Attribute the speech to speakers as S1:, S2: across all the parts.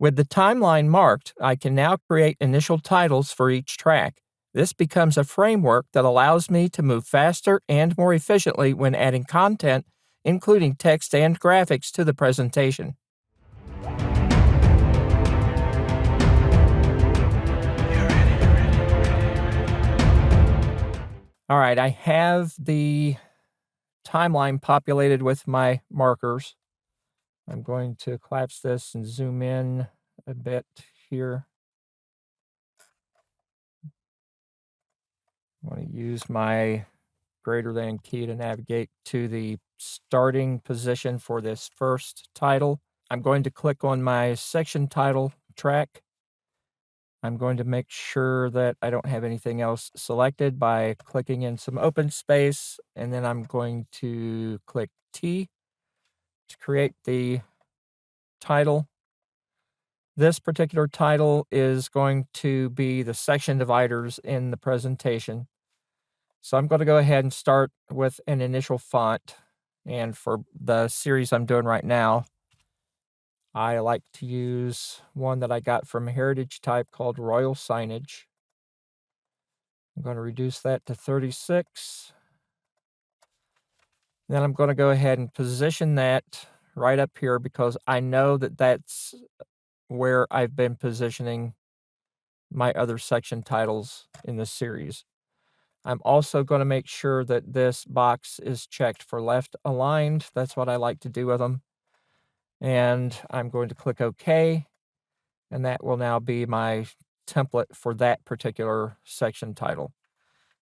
S1: With the timeline marked, I can now create initial titles for each track. This becomes a framework that allows me to move faster and more efficiently when adding content, including text and graphics, to the presentation. All right, I have the timeline populated with my markers. I'm going to collapse this and zoom in a bit here. I want to use my greater than key to navigate to the starting position for this first title. I'm going to click on my section title track. I'm going to make sure that I don't have anything else selected by clicking in some open space, and then I'm going to click T to create the title. This particular title is going to be the section dividers in the presentation. So I'm going to go ahead and start with an initial font. And for the series I'm doing right now, I like to use one that I got from Heritage Type called Royal Signage. I'm going to reduce that to 36. Then I'm going to go ahead and position that right up here because I know that that's where I've been positioning my other section titles in this series. I'm also going to make sure that this box is checked for left aligned. That's what I like to do with them. And I'm going to click OK. And that will now be my template for that particular section title.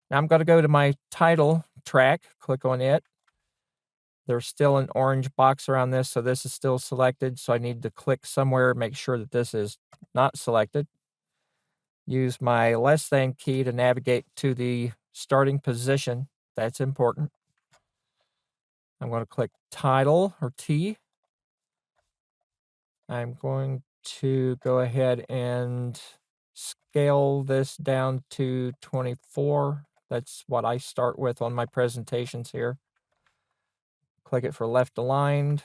S1: Now I'm going to go to my title track, click on it. There's still an orange box around this, so this is still selected. So I need to click somewhere, make sure that this is not selected. Use my less than key to navigate to the starting position. That's important. I'm going to click title or T. I'm going to go ahead and scale this down to 24. That's what I start with on my presentations here. Click it for left aligned.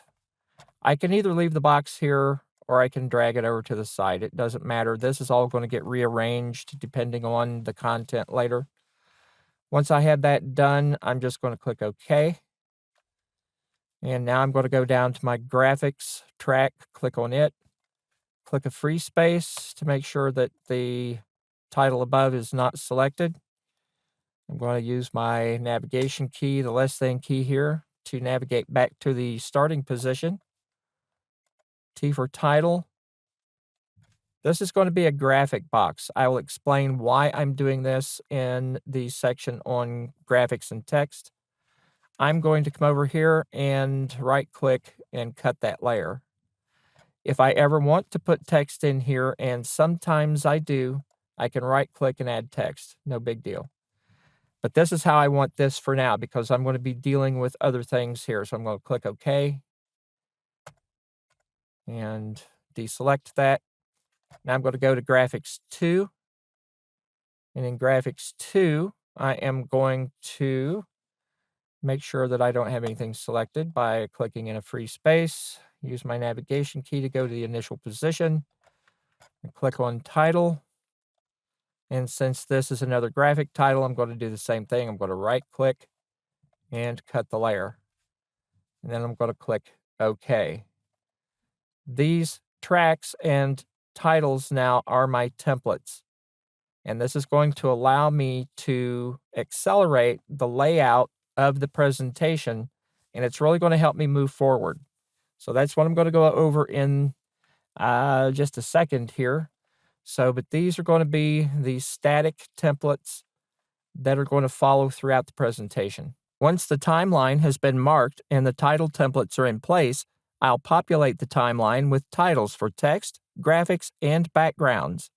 S1: I can either leave the box here or I can drag it over to the side. It doesn't matter. This is all going to get rearranged depending on the content later. Once I have that done, I'm just going to click OK. And now I'm going to go down to my graphics track, click on it, click a free space to make sure that the title above is not selected. I'm going to use my navigation key, the less than key here, to navigate back to the starting position. T for title. This is going to be a graphic box. I will explain why I'm doing this in the section on graphics and text. I'm going to come over here and right-click and cut that layer. If I ever want to put text in here, and sometimes I do, I can right-click and add text. No big deal. But this is how I want this for now because I'm going to be dealing with other things here. So I'm going to click OK and deselect that. Now I'm going to go to Graphics 2. And in Graphics 2, I am going to make sure that I don't have anything selected by clicking in a free space. Use my navigation key to go to the initial position. And click on Title. And since this is another graphic title, I'm going to do the same thing. I'm going to right-click and cut the layer. And then I'm going to click OK. These tracks and titles now are my templates. And this is going to allow me to accelerate the layout of the presentation, and it's really going to help me move forward. So that's what I'm going to go over in just a second here. But these are going to be the static templates that are going to follow throughout the presentation. Once the timeline has been marked and the title templates are in place, I'll populate the timeline with titles for text, graphics, and backgrounds.